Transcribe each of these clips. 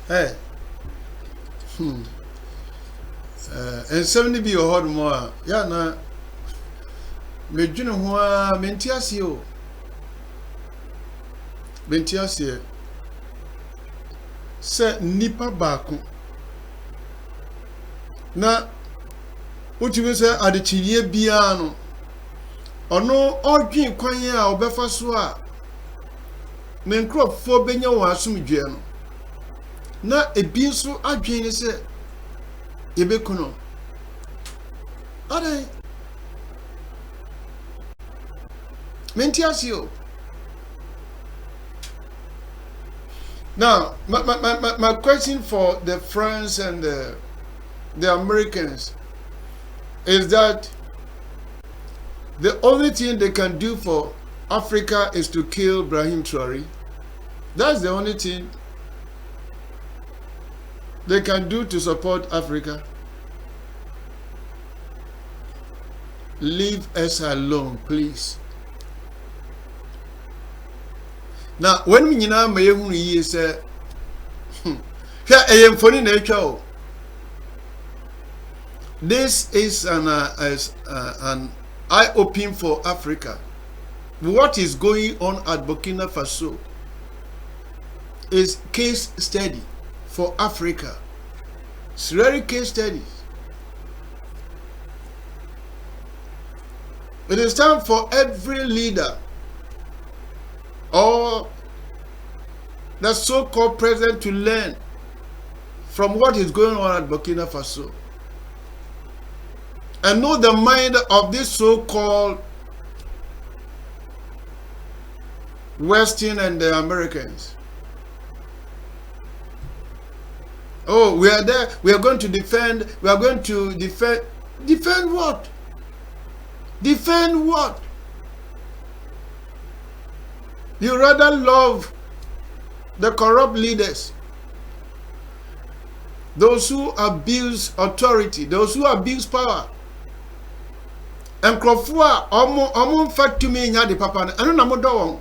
Hey. And 70 be a hard more. Yana. Mejunua Mentiasio. Mentiasia. Se nipa baku. Na what you say at the Chile Biano. Or no, all drink quanya or befasua. Men crop for Benya was some jam. Na a binsu adwene se yebekuno ade mentiasio. Now my question for the French and the Americans is that the only thing they can do for Africa is to kill Brahim Traore. That's the only thing they can do to support Africa. Leave us alone, please. Now, when we now may you say, here I am funny nature. This is an eye opening for Africa. What is going on at Burkina Faso is case study for Africa. It's very case studies. It is time for every leader or the so-called president to learn from what is going on at Burkina Faso and know the mind of this so-called Western and the Americans. Oh, we are there. We are going to defend. We are going to defend. Defend what? Defend what? You rather love the corrupt leaders, those who abuse authority, those who abuse power. And Krofua, omo fact to me nya de papa. I don't know.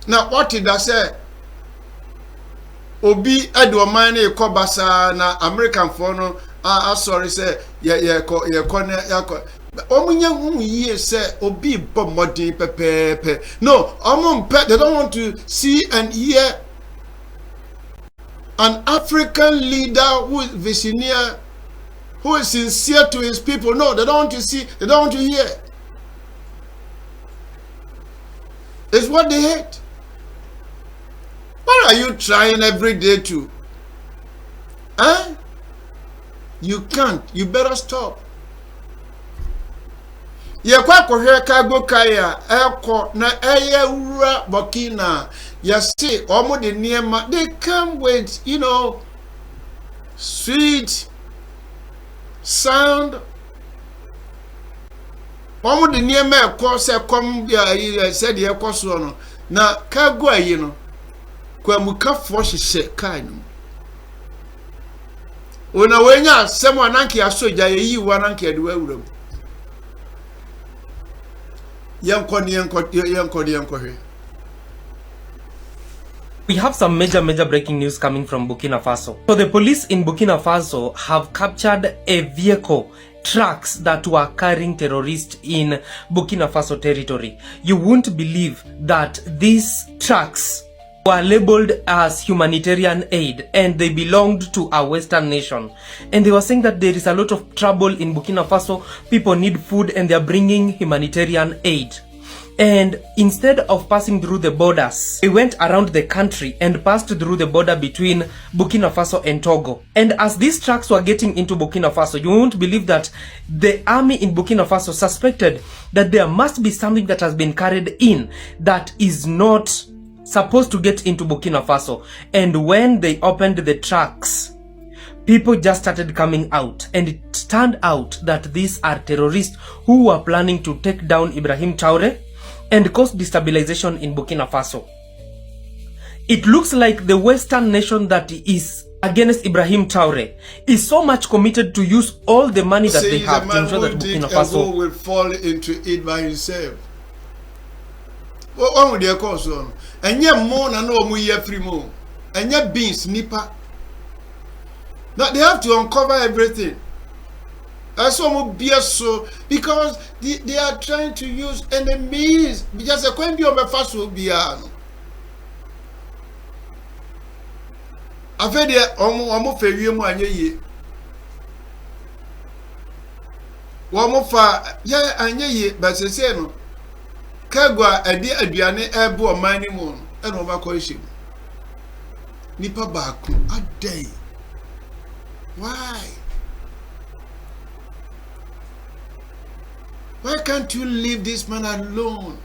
Now, what did I say? Obi Edwa mine kobasa na American for no sorry say omunya hu ye say obi bomodin pepepe. No, they don't want to see and hear an African leader who is visionary, who is sincere to his people. No, they don't want to see, they don't want to hear. It's what they hate. What are you trying every day to? Huh? You can't. You better stop. Ye kwa kohwe kago kaya eko na eye ura Burkina. You see, omo de niema, they come with, you know, sweet sound. Omo de niema eko se kom ya said ye eko so no. Na kago ayi no. Kwa muka force she kai no. Ona wenya semo ananke asoja yi wananke de wawuram. We have some major breaking news coming from Burkina Faso. So the police in Burkina Faso have captured a vehicle, trucks that were carrying terrorists in Burkina Faso territory. You won't believe that these trucks were labeled as humanitarian aid and they belonged to a Western nation. And they were saying that there is a lot of trouble in Burkina Faso. People need food and they are bringing humanitarian aid. And instead of passing through the borders, they went around the country and passed through the border between Burkina Faso and Togo. And as these trucks were getting into Burkina Faso, you won't believe that the army in Burkina Faso suspected that there must be something that has been carried in that is not supposed to get into Burkina Faso. And when they opened the trucks, people just started coming out, and it turned out that these are terrorists who were planning to take down Ibrahim Traore and cause destabilization in Burkina Faso. It looks like the Western nation that is against Ibrahim Traore is so much committed to use all the money that they have to ensure that Burkina Faso will fall into it by himself. What would you call so? And yet more than no more free more. and yet beans nipa. Now they have to uncover everything. That's what be so because they are trying to use enemies. Because a coin be on the first will be ano. I've heard that almost a year more ye. One more far, yeah, and ye, but the same. Kagwa a dear Adriane airbo or mining moon and over coition. Nipa baku a day. Why? Why can't you leave this man alone?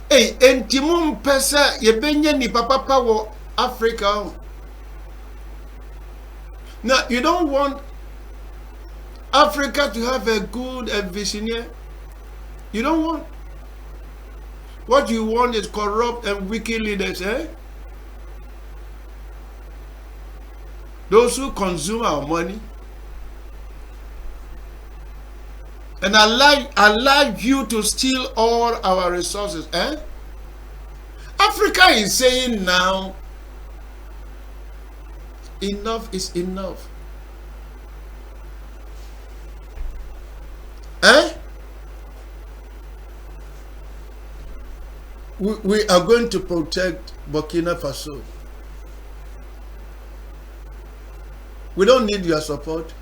Hey, and Timon Pesa, ye benye ni papa wo Africa. Now, you don't want Africa to have a good visionary. You don't want. What you want is corrupt and wicked leaders, eh? Those who consume our money and allow you to steal all our resources, eh? Africa is saying now, enough is enough. Eh? We are going to protect Burkina Faso. We don't need your support.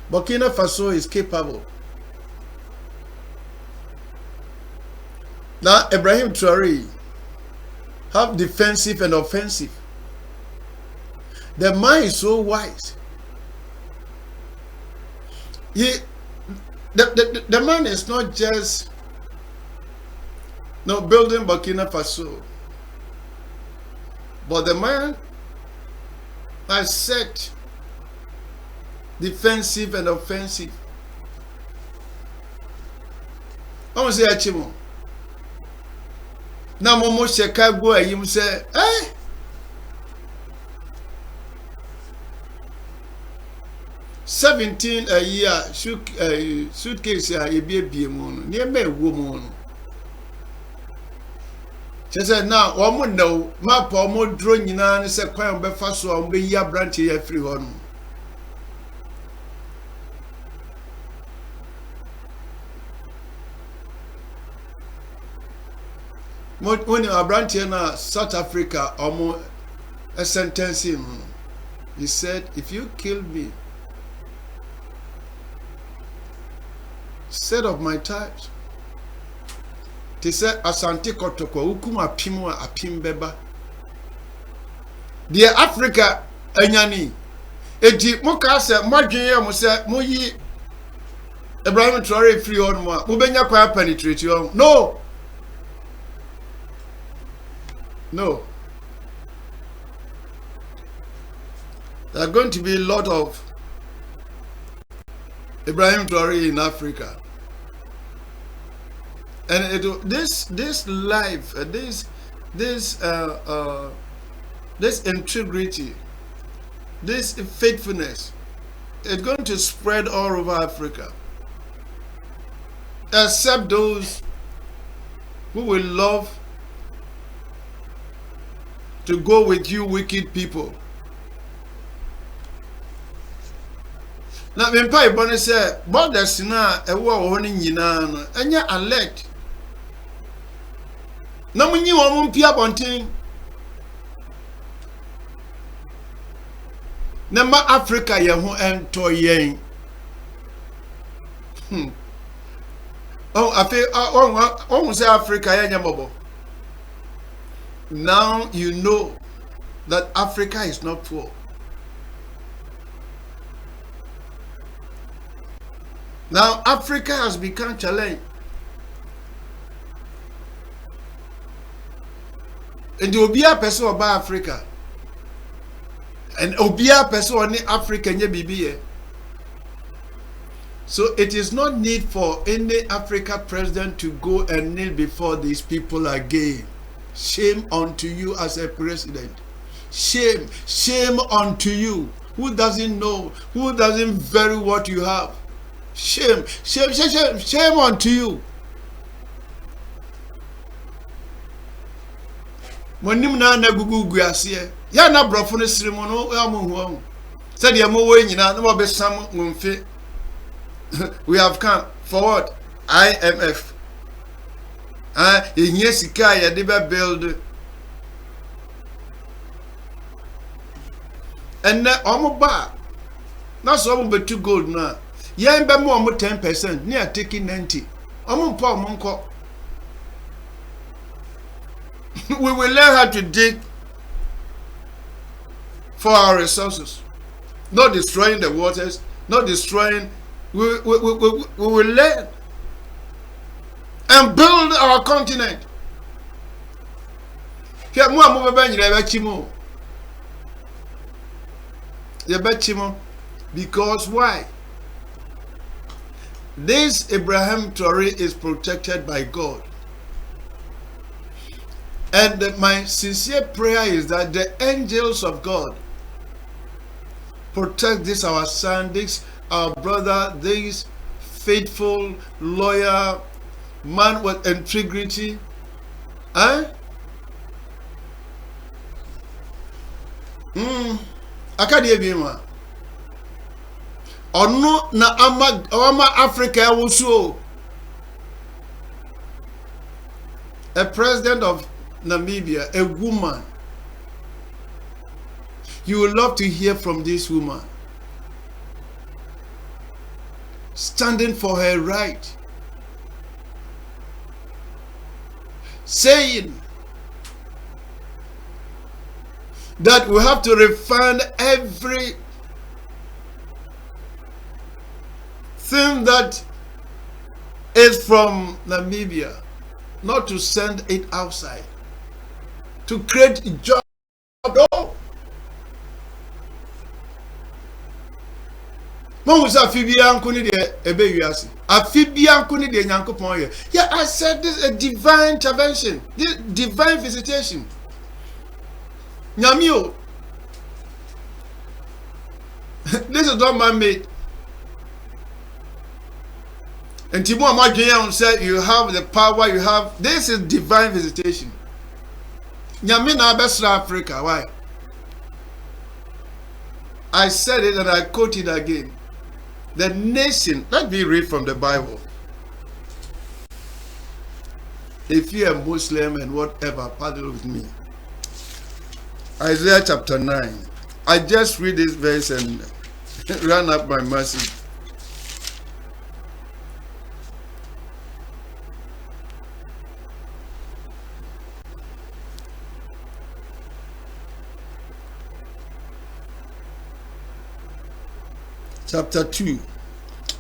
Burkina Faso is capable. Now, Ibrahim Traoré have defensive and offensive. The man is so wise. The man is not just building Burkina Faso, but the man has set defensive and offensive. I want to say Achimo. Now Momo Chicago him say, 17 a year suitcase a be moon near me woman. She said, now, one know, my poor more drone in an is a quite be fast so be ya branch here free one. When you branch here now, South Africa, almost a sentence him. He said, if you kill me, set of my types. They said, Asante Kotoko, Ukuma Pimwa, a Pimbeba. Dear Africa, Anyani, Eti Mokasa, Marginia Musa, Muyi, Ibrahim Traoré free on one, Mubenya Kwa penetrate you. No, no. There are going to be a lot of Ibrahim Traoré in Africa. And this life, this integrity, this faithfulness, is going to spread all over Africa. Except those who will love to go with you, wicked people. Now, when Pai say, "But there's now a war running yina, and yet alert." No, we knew one pia bunting. Number Africa, ya who ento yen. Oh, I feel almost say Africa, ya mobo. Now you know that Africa is not poor. Now Africa has become challenged. And the Obia person about Africa. And Obia person on Africa and BBA. So it is not need for any Africa president to go and kneel before these people again. Shame unto you as a president. Shame, shame unto you. Who doesn't know? Who doesn't value what you have? Shame, shame, shame, shame, shame unto you. Monim na na gugu guase. Ya na brofo no sirimo no ya mo hu. Said ya mo we nyina na mo be sam mumfe. We have come forward IMF. Ehia sika ya de be build. And omo ba. Na so omo betu gold na. Yen be mo 10%, near taking 90. Omo mpa omo nko. We will learn how to dig for our resources, not destroying the waters, not destroying. We will learn and build our continent. Because why? This Abraham Traore is protected by God. And my sincere prayer is that the angels of God protect this our son, this our brother, this faithful, loyal man with integrity. I can't hear you, man. Ono na ama Africa also. A president of Namibia, a woman. You will love to hear from this woman. Standing for her right. Saying that we have to refund every thing that is from Namibia, not to send it outside. To create a job. No. Mom was a Phoebia Kuni de Ebeasi. A Phoebia Kuni de Yankopon. Yeah, I said this is a divine intervention, this divine visitation. Nyamio. This is not man made. And Timo Amagian said, you have the power, you have. This is divine visitation. Nyamina best Africa. Why? I said it and I quote it again. The nation. Let me read from the Bible. If you are Muslim and whatever, pardon with me. Isaiah chapter 9. I just read this verse and ran up my mercy.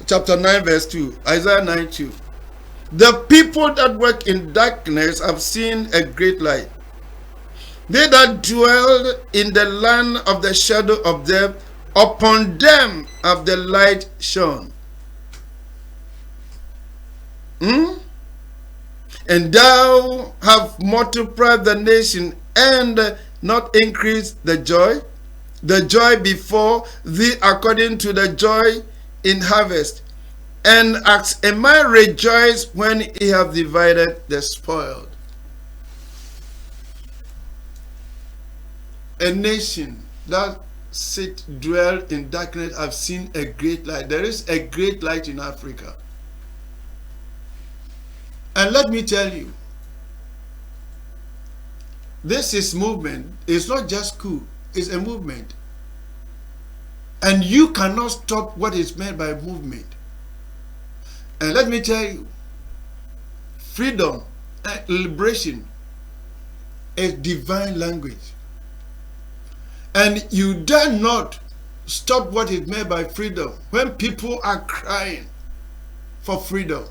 Chapter 9 verse 2, Isaiah 9 2. The people that work in darkness have seen a great light. They that dwell in the land of the shadow of death, upon them have the light shone. And thou have multiplied the nation and not increased the joy before thee according to the joy in harvest. And as a man rejoice when he hath divided the spoiled. A nation that dwell in darkness have seen a great light. There is a great light in Africa. And let me tell you, this is movement. It's not just cool. It's a movement. And you cannot stop what is meant by movement. And let me tell you, freedom and liberation is divine language. And you dare not stop what is meant by freedom when people are crying for freedom.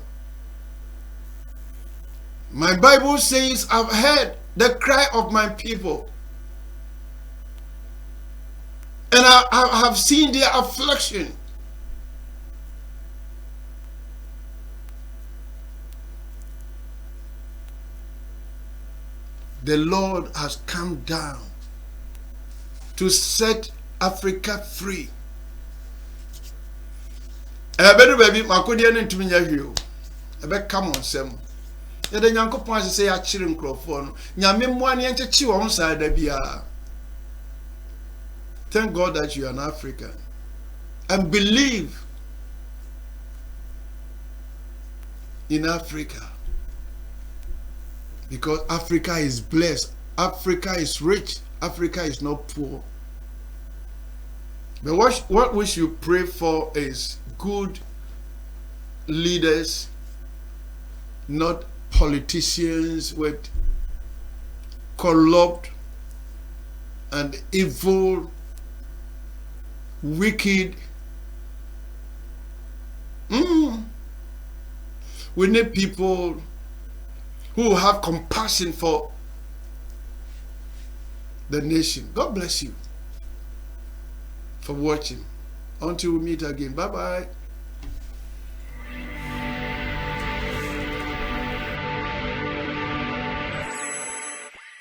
My Bible says, I've heard the cry of my people. And I have seen their affliction. The Lord has come down to set Africa free. Better baby, my codian and to me, you. A bet come on, Sam. The Yankopon say a chilling microphone. Yamim one yank chew on side the beer. Thank God that you are an African. And believe in Africa. Because Africa is blessed. Africa is rich. Africa is not poor. But what we should pray for is good leaders, not politicians with corrupt and evil, wicked. We need people who have compassion for the nation. God bless you for watching. Until we meet again. Bye-bye.